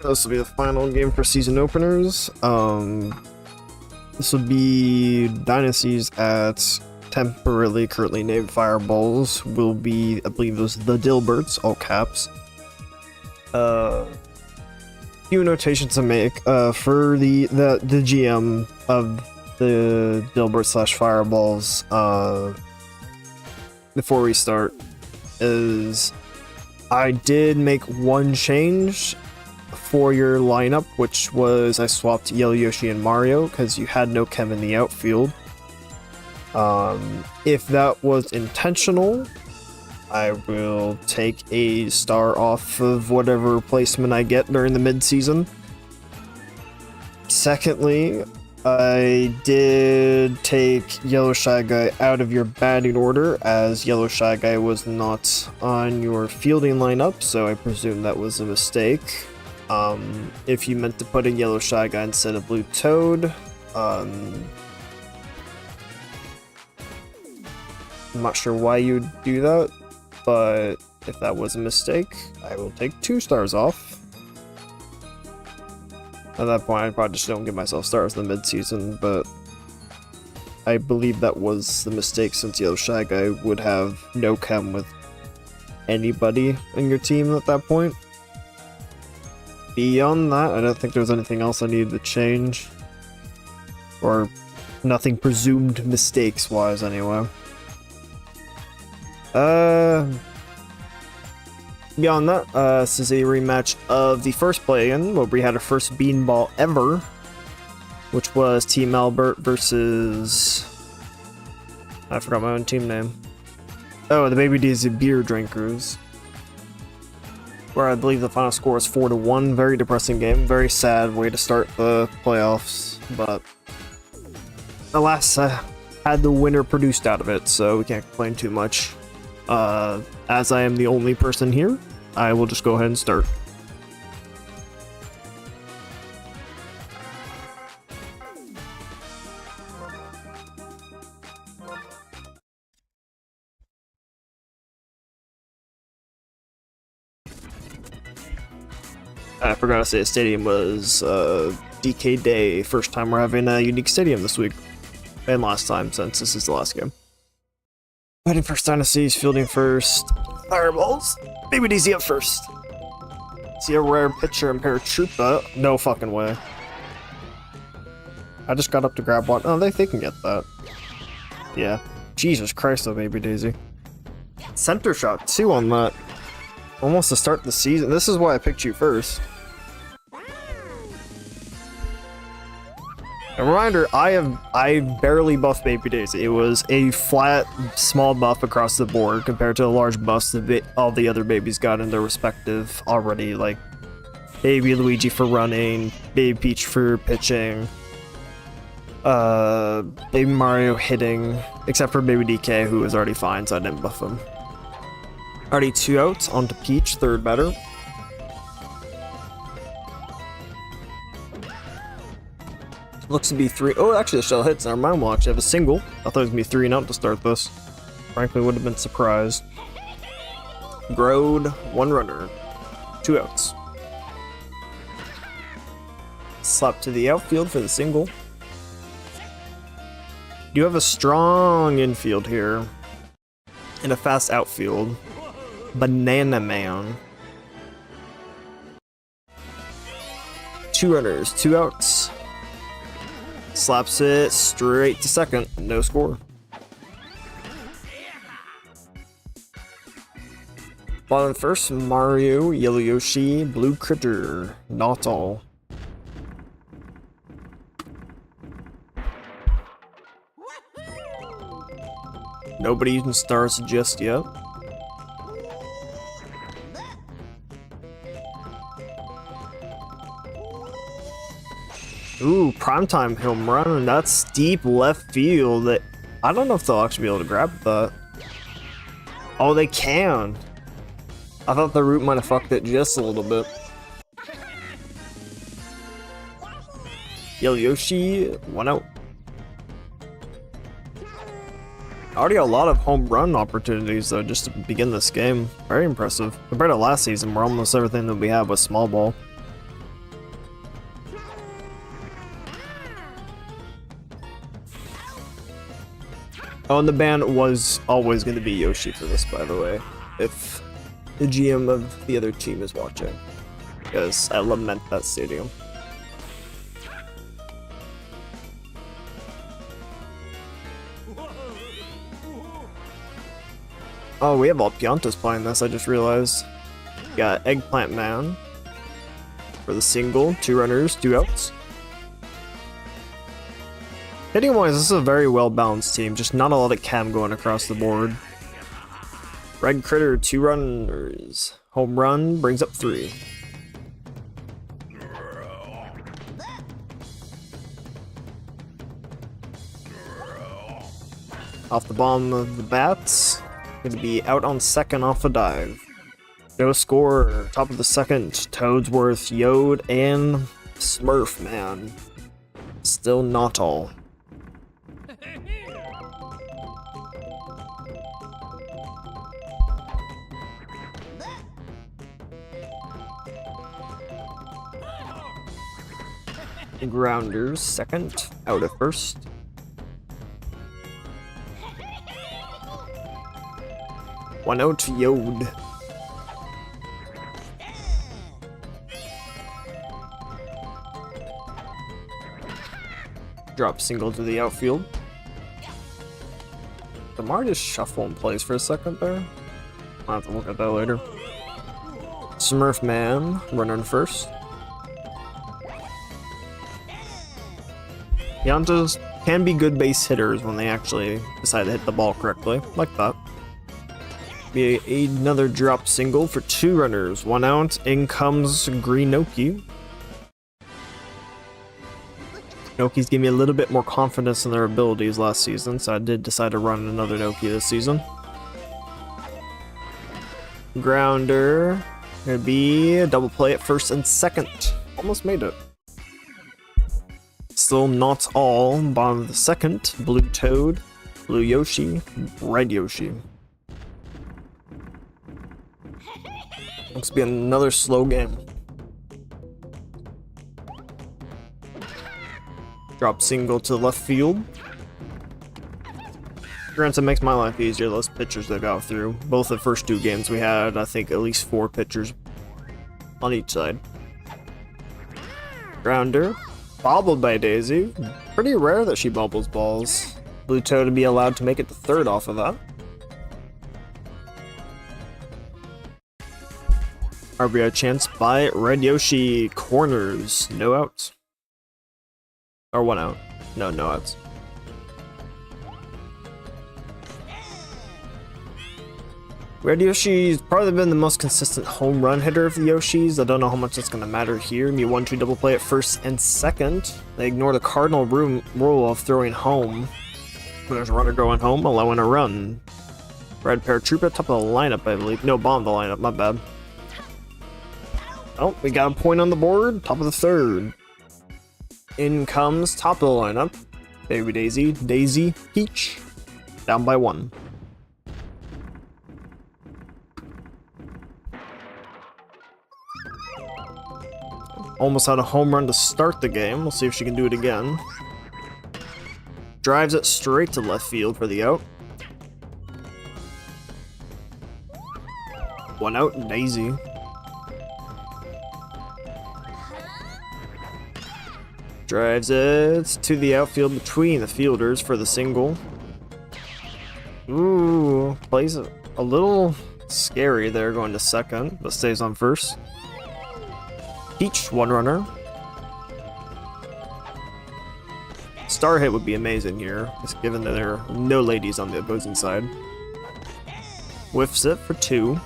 This will be the final game for season openers. This would be Dynasties at temporarily currently named Fireballs. Will be, I believe, those the Dilberts, all caps. Few notations to make. For the GM of the Dilbert / Fireballs. Before we start, is I did make one change for your lineup, which was I swapped Yellow Yoshi and Mario because you had no Chem in the outfield. If that was intentional, I will take a star off of whatever placement I get during the mid-season. Secondly, I did take Yellow Shy Guy out of your batting order, as Yellow Shy Guy was not on your fielding lineup, so I presume that was a mistake. If you meant to put in Yellow Shy Guy instead of Blue Toad, I'm not sure why you'd do that, but if that was a mistake, I will take 2 stars off. At that point, I probably just don't give myself stars in the mid-season, but I believe that was the mistake since Yellow Shy Guy would have no chem with anybody in your team at that point. Beyond that, I don't think there was anything else I needed to change. Or nothing presumed mistakes-wise, anyway. Beyond that, this is a rematch of the first play-in, where we had our first beanball ever, which was Team Albert versus... I forgot my own team name. Oh, the Baby Daisy Beer Drinkers. Where I believe the final score is 4-1. Very depressing game. Very sad way to start the playoffs, but alas, I had the winner produced out of it, so we can't complain too much. As I am the only person here, I will just go ahead and start. I forgot to say the stadium was DK Day. First time we're having a unique stadium this week. And last time, since this is the last game. Batting first, Dynasties. Fielding first, Fireballs. Baby DZ up first. See a rare pitcher and Paratroopa. No fucking way. I just got up to grab one. Oh, they can get that. Yeah. Jesus Christ, though, Baby Daisy. Center shot, 2 on that. Almost to start the season. This is why I picked you first. A reminder, I barely buffed Baby Daisy. It was a flat, small buff across the board compared to the large buffs that all the other babies got in their respective already, like Baby Luigi for running, Baby Peach for pitching, Baby Mario hitting, except for Baby DK, who was already fine, so I didn't buff him. Already 2 outs, onto Peach, third batter. Looks to be 3. Oh, actually, the shell hits. Never mind, we'll actually have a single. I thought it was going to be 3 and out to start this. Frankly, would have been surprised. Grode, 1 runner, 2 outs. Slap to the outfield for the single. You have a strong infield here. And a fast outfield. Banana Man. 2 runners, 2 outs. Slaps it straight to second. No score. Bottom first, Mario, Yellow Yoshi, Blue Critter. Not all. Nobody using stars just yet. Ooh, primetime home run. That's deep left field. I don't know if they'll actually be able to grab that. Oh, they can. I thought the root might have fucked it just a little bit. Yellow Yoshi, 1 out. Already a lot of home run opportunities though, just to begin this game. Very impressive. Compared to last season, where almost everything that we had was small ball. Oh, and the ban was always going to be Yoshi for this, by the way, if the GM of the other team is watching, because I lament that stadium. Oh, we have all Piantas playing this, I just realized. Got Eggplant Man for the single, 2 runners, 2 outs. Hitting wise, this is a very well balanced team, just not a lot of cam going across the board. Red Critter, 2 runners. Home run brings up 3. Off the bottom of the bats. Gonna be out on second off a dive. No score, top of the second, Toadsworth, Yode, and Smurf Man. Still not all. Grounders, second, out at first. One out, Yode. Drop single to the outfield. Did Mar just shuffle in place for a second there? I'll have to look at that later. Smurf Man, runner in first. Piantas can be good base hitters when they actually decide to hit the ball correctly, like that. Be another drop single for 2 runners, 1 out. In comes Greenoki. Noki's gave me a little bit more confidence in their abilities last season, so I did decide to run another Noki this season. Grounder. Gonna be a double play at first and second. Almost made it. Still not all. Bottom of the second. Blue Toad, Blue Yoshi, Red Yoshi. Looks to be another slow game. Drop single to left field. Granted, makes my life easier, less pitchers that got through. Both the first 2 games we had, I think, at least 4 pitchers on each side. Grounder. Bobbled by Daisy. Pretty rare that she bobbles balls. Blue Toad to be allowed to make it to third off of that. RBI chance by Red Yoshi. Corners. No outs. Or 1 out. No outs. Red Yoshi's probably been the most consistent home run hitter of the Yoshis. I don't know how much that's going to matter here. Me 1-2 double play at first and second. They ignore the cardinal rule of throwing home. There's a runner going home, allowing a run. Red Paratroopa, top of the lineup, I believe. No, bottom of the lineup, my bad. Oh, we got a point on the board. Top of the third. In comes top of the lineup. Baby Daisy. Daisy Peach. Down by 1. Almost had a home run to start the game. We'll see if she can do it again. Drives it straight to left field for the out. 1 out, Daisy. Drives it to the outfield between the fielders for the single. Ooh, plays a little scary there going to second, but stays on first. Peach, 1 runner. Star hit would be amazing here, just given that there are no ladies on the opposing side. Whiffs it for 2.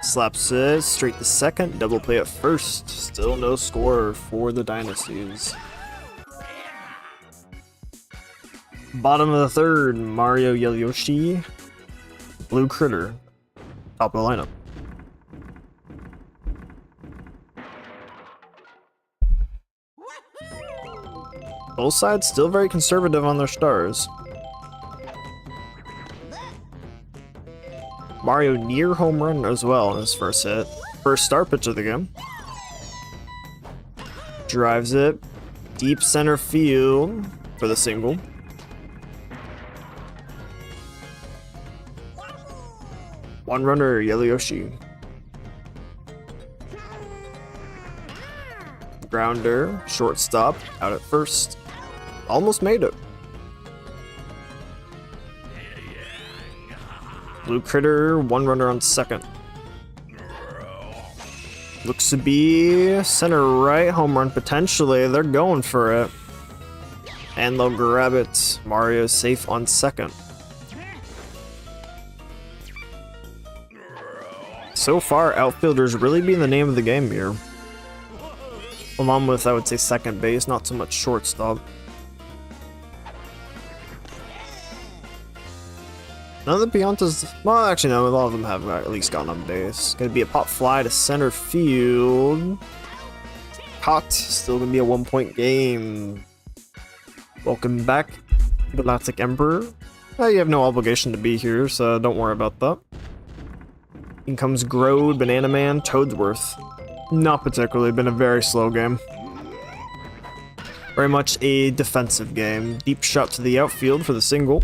Slaps it straight to second, double play at first. Still no score for the Dynasties. Bottom of the third, Mario Yoshi, Blue Critter, top of the lineup. Both sides still very conservative on their stars. Mario near home run as well in his first hit. First star pitch of the game. Drives it deep center field. for the single. One runner, Yoshi. Grounder, shortstop, out at first. Almost made it. Blue critter, one runner on second. Looks to be center right, home run potentially. They're going for it. And they'll grab it. Mario's safe on second. So far, outfielders really being the name of the game here. Along with, I would say, second base, not so much shortstop. None of the Piantas, well, actually, no, a lot of them have at least gotten on base. Gonna be a pop fly to center field. Caught. Still gonna be a 1-point game. Welcome back, Galactic Emperor. You have no obligation to be here, so don't worry about that. In comes Grode, Banana Man, Toadsworth. Not particularly, been a very slow game. Very much a defensive game. Deep shot to the outfield for the single.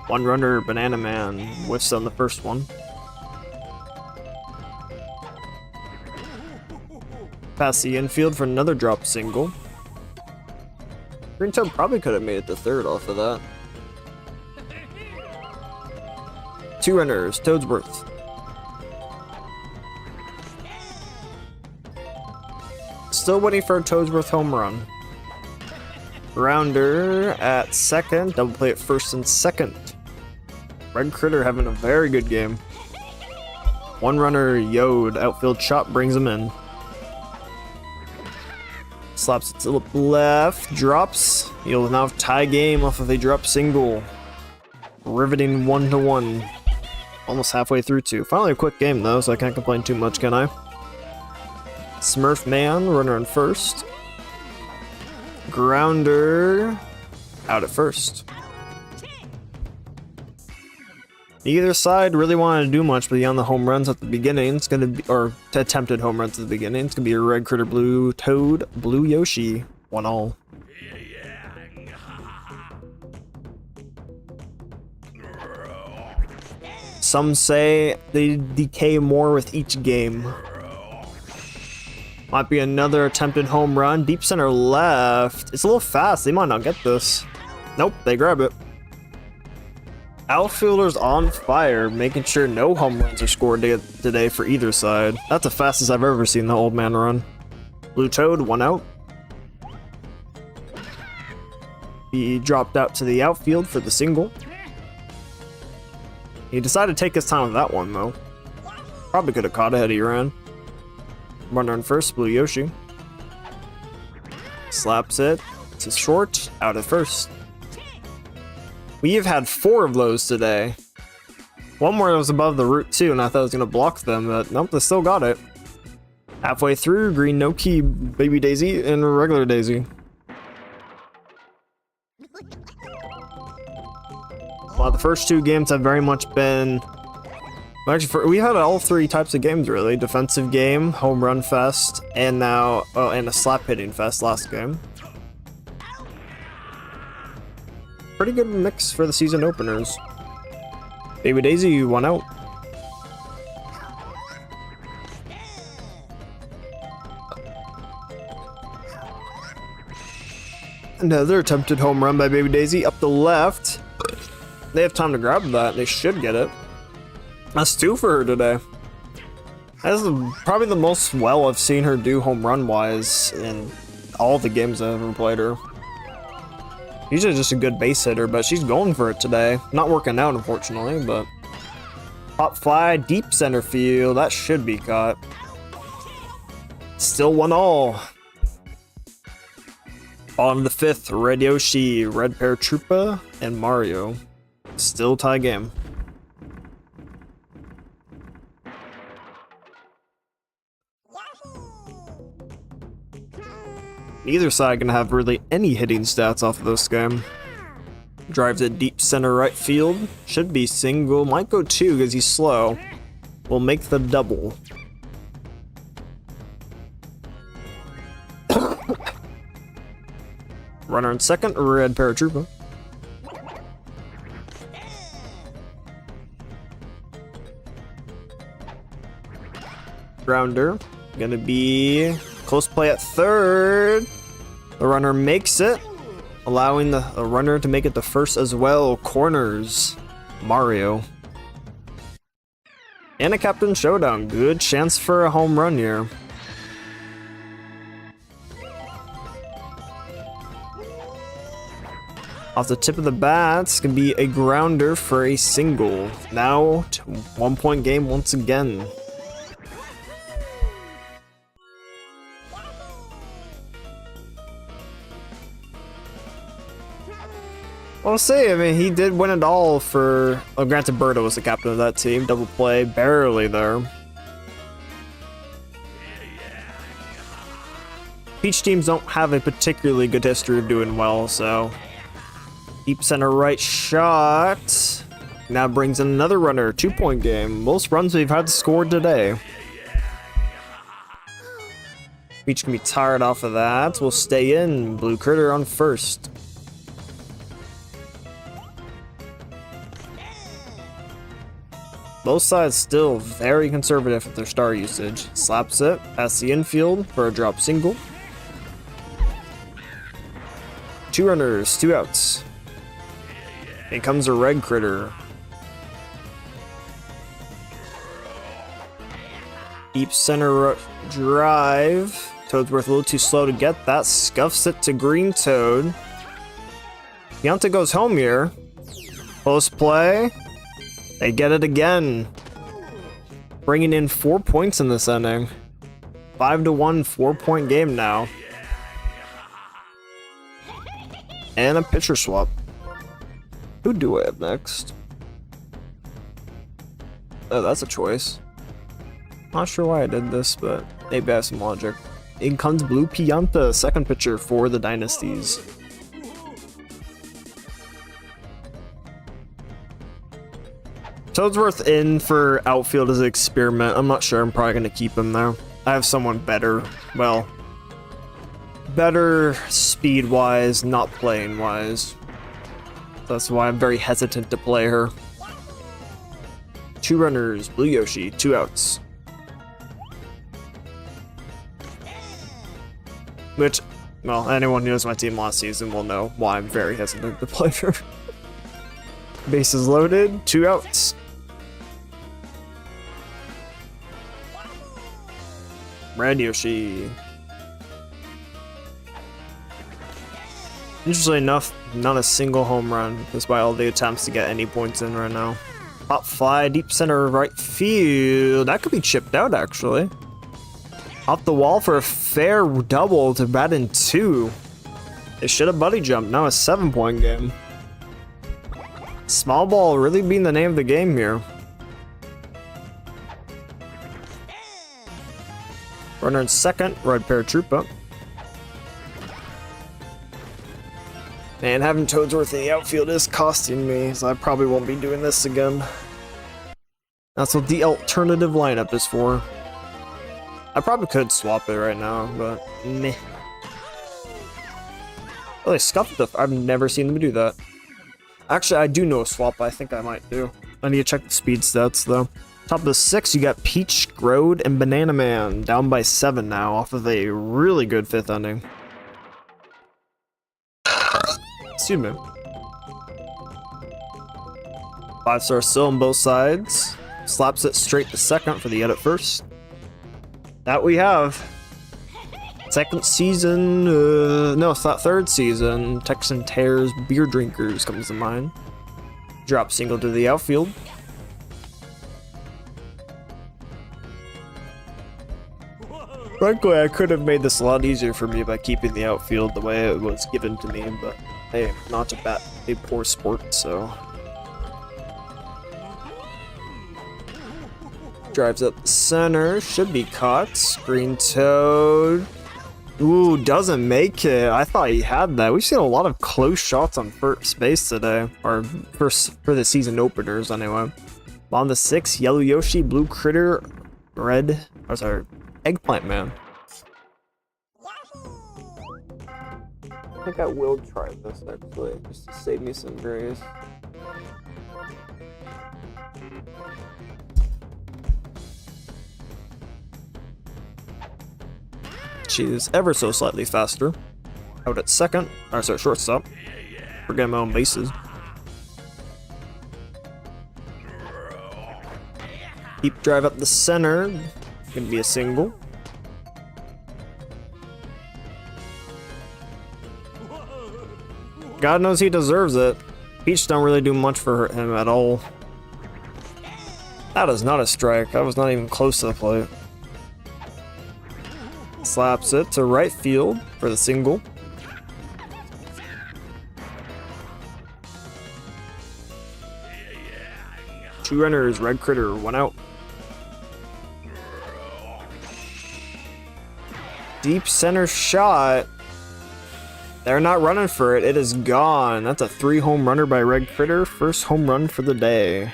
One runner, Banana Man, whiffs on the first one. Past the infield for another drop single. Green Toad probably could have made it to third off of that. Two runners, Toadsworth. Still waiting for a Toadsworth home run. Rounder at second, double play at first and second. Red Critter having a very good game. One runner, Yode, outfield shot brings him in. Slaps it to the left, drops. He'll now have tie game off of a drop single. Riveting 1-1. Almost halfway through two. Finally a quick game though, so I can't complain too much, can I? Smurf Man, runner on first. Grounder out at first. Neither side really wanted to do much beyond the home runs at the beginning. It's gonna be, or attempted home runs at the beginning. It's gonna be a Red Critter, Blue Toad, Blue Yoshi, 1-all. Some say they decay more with each game. Might be another attempted home run. Deep center left. It's a little fast. They might not get this. Nope, they grab it. Outfielders on fire, making sure no home runs are scored today for either side. That's the fastest I've ever seen the old man run. Blue Toad, one out. He dropped out to the outfield for the single. He decided to take his time with that one, though. Probably could have caught it had he ran. Runner on first, Blue Yoshi. Slaps it to short, out at first. We have had 4 of those today. One more was above the root too, and I thought I was gonna block them, but nope, they still got it. Halfway through, green no key, Baby Daisy, and regular Daisy. Well, the first 2 games have very much been... Actually, we had all 3 types of games really. Defensive game, home run fest, and now, and a slap hitting fest last game. Pretty good mix for the season openers. Baby Daisy, one out. Another attempted home run by Baby Daisy up the left. They have time to grab that. They should get it. That's 2 for her today. That's probably the most well I've seen her do home run wise in all the games I've ever played her. Usually just a good base hitter, but she's going for it today. Not working out, unfortunately, but... Pop fly, deep center field. That should be caught. Still 1-all. On the 5th, Red Yoshi, Red Paratroopa, and Mario. Still tie game. Neither side gonna have really any hitting stats off of this game. Drives it deep center right field. Should be single. Might go 2 because he's slow. will make the double. Runner in second, red paratrooper. Grounder, gonna be close play at third. The runner makes it, allowing the runner to make it the first as well. Corners, Mario. And a captain showdown. Good chance for a home run here. Off the tip of the bat, it's gonna be a grounder for a single. Now, 1 point game once again. I'll say, I mean, he did win it all for... Oh, granted, Berto was the captain of that team. Double play, barely there. Peach teams don't have a particularly good history of doing well, so... Deep center right shot. Now brings in another runner. 2 point game. Most runs we've had scored today. Peach can be tired off of that. We'll stay in. Blue Critter on first. Both sides still very conservative with their star usage. Slaps it past the infield for a drop single. 2 runners, 2 outs. In comes a red critter. Deep center drive. Toadsworth a little too slow to get that. Scuffs it to Green Toad. Deontay goes home here. Close play. They get it again. Bringing in 4 points in this inning. 5-1, 4 point game now. And a pitcher swap. Who do I have next? Oh, that's a choice. Not sure why I did this, but maybe I have some logic. In comes Blue Pianta, second pitcher for the Dynasties. Toadsworth in for outfield as an experiment. I'm not sure. I'm probably going to keep him there. I have someone better. Well, better speed-wise, not playing-wise. That's why I'm very hesitant to play her. 2 runners, Blue Yoshi, 2 outs. Which, well, anyone who knows my team last season will know why I'm very hesitant to play her. Bases loaded, 2 outs. Red Yoshi. Interestingly enough, not a single home run, despite all the attempts to get any points in right now. Pop fly, deep center right field. That could be chipped out, actually. Off the wall for a fair double to bat in 2. They should have buddy jumped. Now a 7 point game. Small ball really being the name of the game here. Runner in second, red paratrooper. Man, having Toadsworth in the outfield is costing me, so I probably won't be doing this again. That's what the alternative lineup is for. I probably could swap it right now, but meh. Oh, they scuffed the... I've never seen them do that. Actually, I do know a swap I think I might do. I need to check the speed stats, though. Top of the 6, you got Peach, Grode, and Banana Man. Down by 7 now, off of a really good 5th inning. Excuse me. 5-star still on both sides. Slaps it straight to second for the edit first. That we have. Second season, no, it's not third season. Texan Tears Beer Drinkers comes to mind. Drop single to the outfield. Frankly, I could have made this a lot easier for me by keeping the outfield the way it was given to me, but hey, not to bat a poor sport, so. Drives up the center, should be caught. Green Toad. Ooh, doesn't make it. I thought he had that. We've seen a lot of close shots on first base today, or for the season openers anyway. On the 6, Yellow Yoshi, Blue Critter, Red... Oh, sorry. Eggplant Man. I think I will try this, actually, just to save me some grace. She is ever so slightly faster. Out at second, or sorry, shortstop. Forgetting my own bases. Deep drive up the center. Gonna be a single. God knows he deserves it. Peach don't really do much for him at all. That is not a strike. That was not even close to the plate. Slaps it to right field for the single. Two runners, Red Critter, 1 out. Deep center shot. They're not running for it. It is gone. That's a 3-home runner by Red Critter. First home run for the day.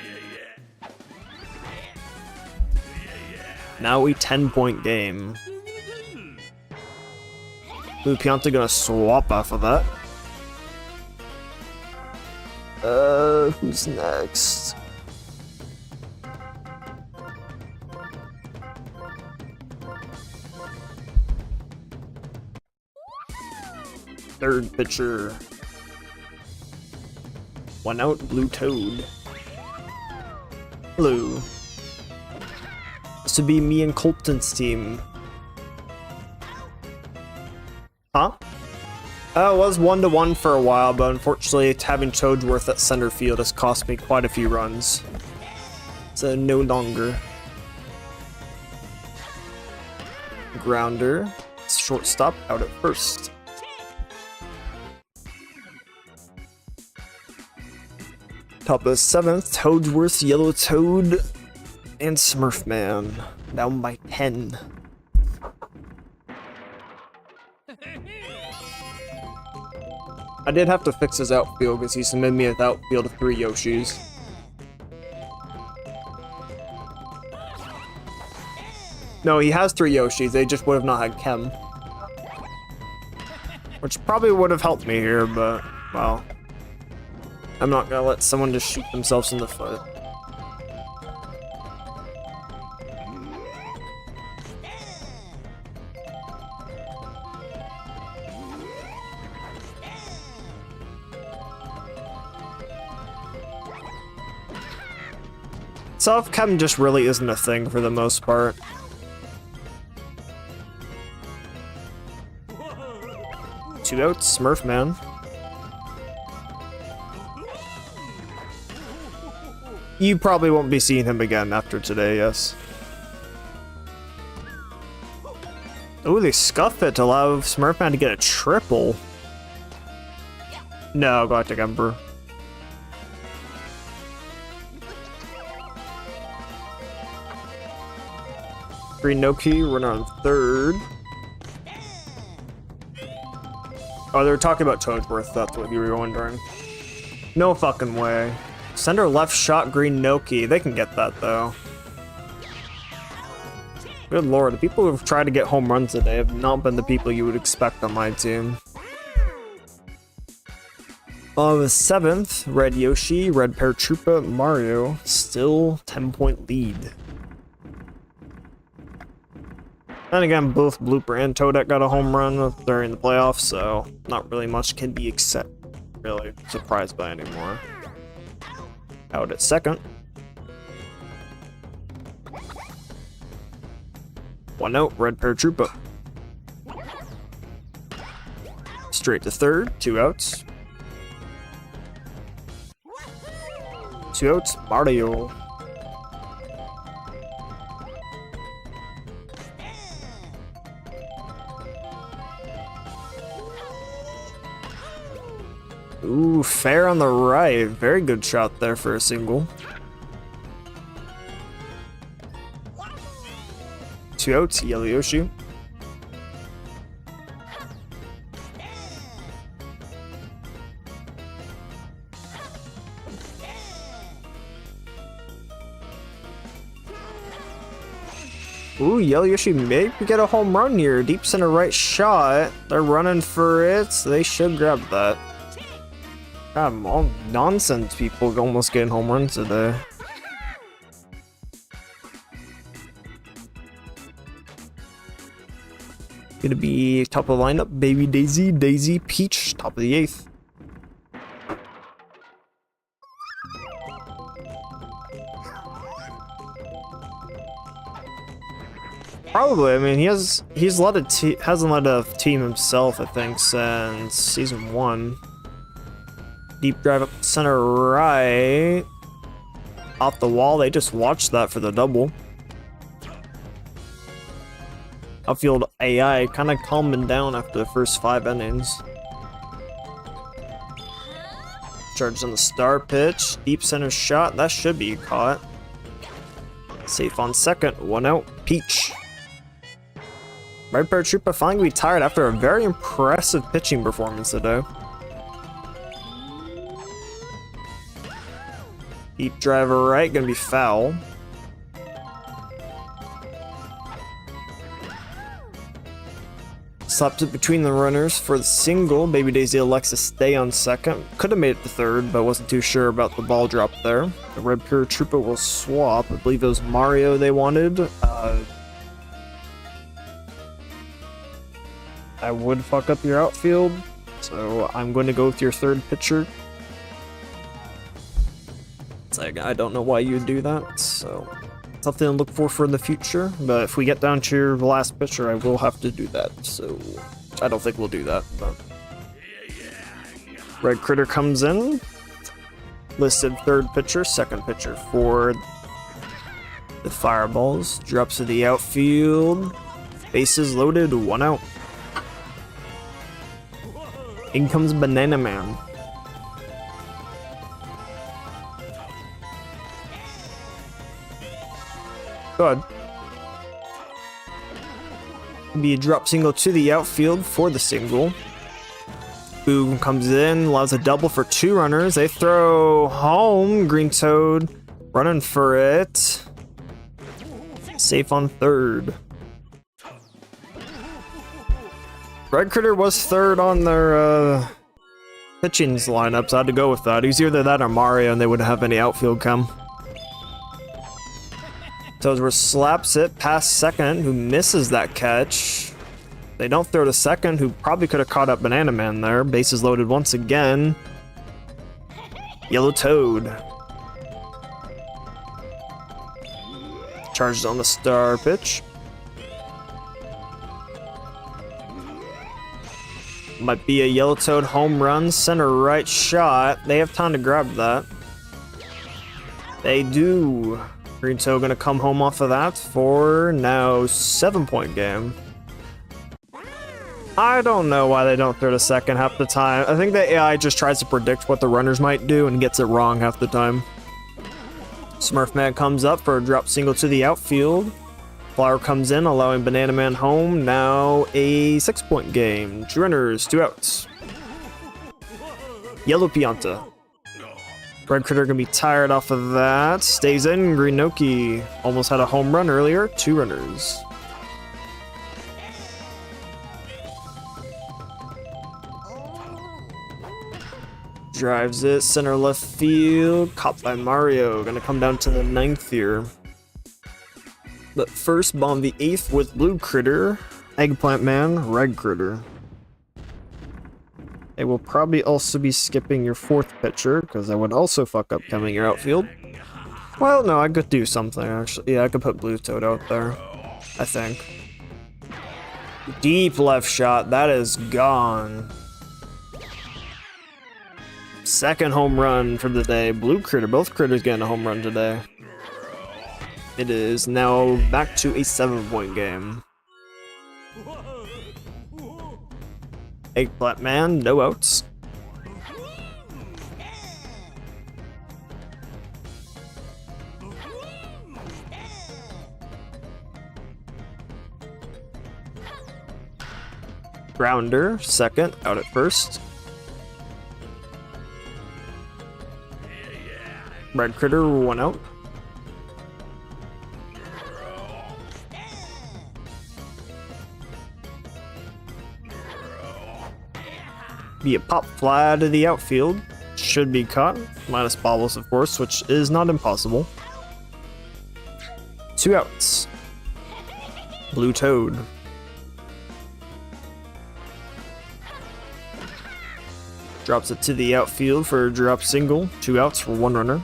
Now a 10-point game. Blue Pianta gonna swap off of that. Who's next? Third pitcher. 1 out, Blue Toad. Hello. This would be me and Colton's team. Huh? It was 1-1 for a while, but unfortunately having Chodeworth at center field has cost me quite a few runs. So no longer. Grounder. Shortstop out at first. Top of the 7th, Toadsworth, Yellow Toad, and Smurfman. Down by 10. I did have to fix his outfield because he submitted me an outfield of 3 Yoshis. No, he has 3 Yoshis, they just would have not had Chem. Which probably would have helped me here, but, well. I'm not gonna let someone just shoot themselves in the foot. Self-chem just really isn't a thing for the most part. Two outs, Smurfman. You probably won't be seeing him again after today, yes. Oh, they scuff it to allow Smurfman to get a triple. No, Galactic Emperor. Green Noki, runner on third. Oh, they were talking about Toadsworth, that's what you were wondering. No fucking way. Center left shot, Green Noki. They can get that, though. Good lord, the people who've tried to get home runs today have not been the people you would expect on my team. On the 7th, Red Yoshi, Red Paratroopa, Mario. Still 10-point lead. Then again, both Blooper and Toadette got a home run during the playoffs, so not really much can be really surprised by anymore. Out at second. 1 out, Red Paratroopa. Straight to third, 2 outs. 2 outs, Mario. Ooh, fair on the right. Very good shot there for a single. 2 outs, Yellow Yoshi. Ooh, Yellow Yoshi maybe get a home run here. Deep center right shot. They're running for it. So they should grab that. God, all nonsense people almost getting home runs today. Gonna be top of the lineup. Baby Daisy, Daisy, Peach, top of the 8th. Probably. I mean, he's hasn't led a team himself, I think, since season 1. Deep drive up center right. Off the wall. They just watched that for the double. Outfield AI kind of calming down after the first 5 innings. Charged on the star pitch. Deep center shot. That should be caught. Safe on second. 1 out. Peach. Red Paratroopa finally retired after a very impressive pitching performance today. Deep driver right, gonna be foul. Slaps it between the runners for the single. Baby Daisy elects to stay on second. Could have made it to third, but wasn't too sure about the ball drop there. The Red Paratroopa will swap. I believe it was Mario they wanted. I would fuck up your outfield, so I'm going to go with your third pitcher. It's like, I don't know why you would do that, so something to look for in the future. But if we get down to your last pitcher, I will have to do that. So I don't think we'll do that. But Red Critter comes in, listed third pitcher, second pitcher for the Fireballs. Drops to the outfield. Bases loaded, 1 out. In comes Banana Man. Good. Be a drop single to the outfield for the single. Boom comes in, allows a double for 2 runners. They throw home. Green Toad running for it. Safe on third. Red Critter was third on their pitching's lineup, so I had to go with that. He was either that or Mario, and they wouldn't have any outfield come. Toadsworth slaps it past second, who misses that catch. They don't throw to second, who probably could have caught up Banana Man there. Bases loaded once again. Yellow Toad. Charges on the star pitch. Might be a Yellow Toad home run, center right shot. They have time to grab that. They do. Green Toad gonna come home off of that for now 7-point game. I don't know why they don't throw to second half the time. I think the AI just tries to predict what the runners might do and gets it wrong half the time. Smurfman comes up for a drop single to the outfield. Flower comes in, allowing Banana Man home. Now a 6-point game. 2 runners, 2 outs. Yellow Pianta. Red Critter gonna be tired off of that. Stays in. Greenoki almost had a home run earlier. 2 runners. Drives it center left field. Caught by Mario. Gonna come down to the 9th here. But first, bomb the 8th with Blue Critter, Eggplant Man, Red Critter. They will probably also be skipping your 4th pitcher, because I would also fuck up coming your outfield. Well, no, I could do something, actually. Yeah, I could put Blue Toad out there, I think. Deep left shot, that is gone. Second home run for the day. Blue Critter, both critters getting a home run today. It is now back to a 7-point game. Eggplant Man, no outs. Grounder, second, out at first. Red Critter, 1 out. be a pop fly to the outfield. Should be caught. Minus bobbles, of course, which is not impossible. 2 outs. Blue Toad. Drops it to the outfield for a drop single. 2 outs for 1 runner.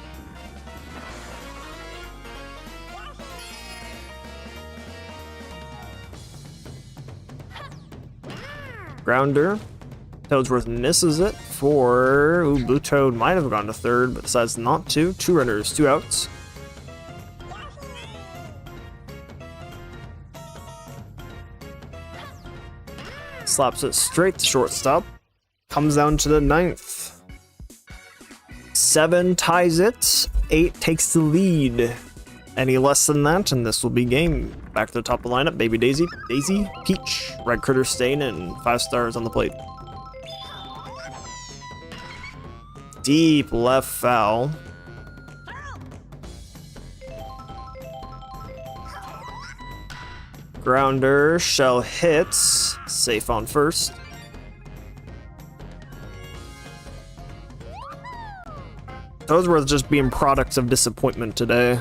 Grounder. Toadsworth misses it for... Ooh, Blue Toad might have gone to third, but decides not to. 2 runners, 2 outs. Slaps it straight to shortstop. Comes down to the 9th. 7 ties it. 8 takes the lead. Any less than that, and this will be game. Back to the top of the lineup, Baby Daisy, Peach, Red Critter Stain, and 5 stars on the plate. Deep left foul. Grounder, shell hits. Safe on first. Toadsworth just being products of disappointment today.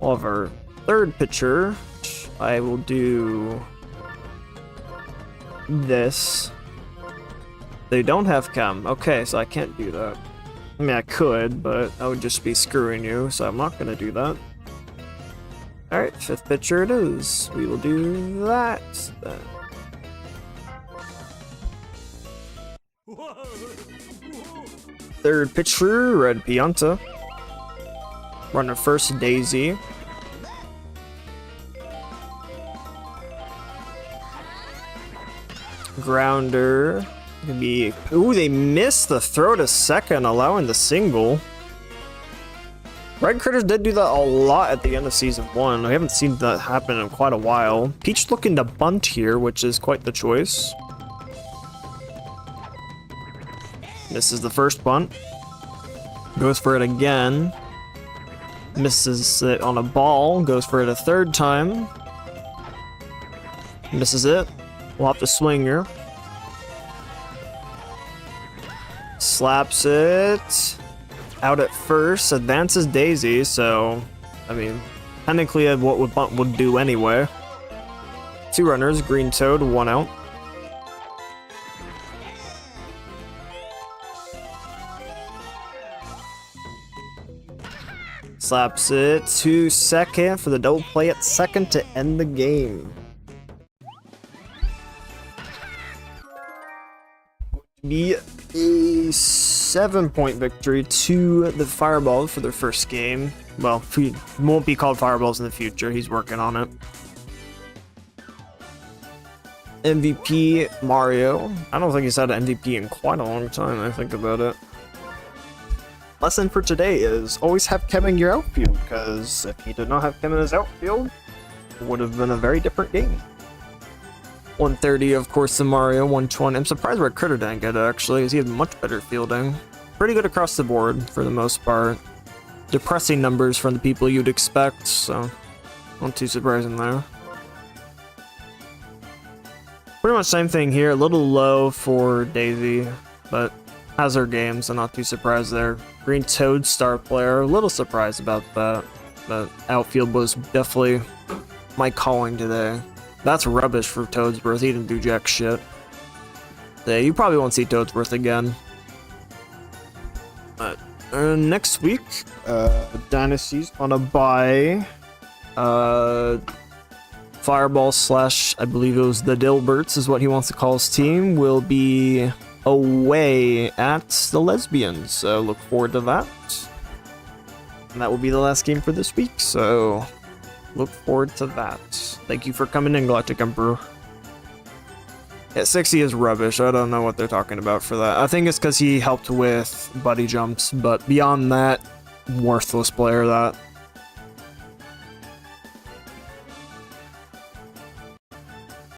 We'll have our 3rd pitcher. I will do this. They don't have chem. Okay, so I can't do that. I mean, I could, but I would just be screwing you, so I'm not gonna do that. Alright, 5th pitcher it is. We will do that then. Third pitcher, Red Pianta. Runner first, Daisy. Grounder. Gonna be... Ooh, they missed the throw to second, allowing the single. Red Critters did do that a lot at the end of Season 1. I haven't seen that happen in quite a while. Peach looking to bunt here, which is quite the choice. Misses the first bunt. Goes for it again. Misses it on a ball. Goes for it a 3rd time. Misses it. We'll have to swing here. Slaps it. Out at first. Advances Daisy, so... I mean, technically what would bunt would do anyway. 2 runners. Green Toad, 1 out. Slaps it to second for the double play at second to end the game. Be a 7-point victory to the Fireball for their first game. Well, he won't be called Fireballs in the future. He's working on it. MVP Mario. I don't think he's had an MVP in quite a long time. I think about it. Lesson for today is always have Chem in your outfield, because if he did not have Chem in his outfield, it would have been a very different game. 130, of course, to Mario. 120. I'm surprised Red Critter didn't get it, actually, because he had much better fielding. Pretty good across the board, for the most part. Depressing numbers from the people you'd expect, so not too surprising there. Pretty much same thing here. A little low for Daisy, but has her game, so not too surprised there. Green Toad, star player. A little surprised about that. But outfield was definitely my calling today. That's rubbish for Toadsworth. He didn't do jack shit. Yeah, you probably won't see Toadsworth again. But next week, Dynasties on a bye. Fireball slash, I believe it was the Dilberts is what he wants to call his team, will be away at the Lesbians. So look forward to that. And that will be the last game for this week. So look forward to that. Thank you for coming in, Galactic Emperor. Yeah, 60 is rubbish. I don't know what they're talking about for that. I think it's because he helped with buddy jumps, but beyond that, worthless player that.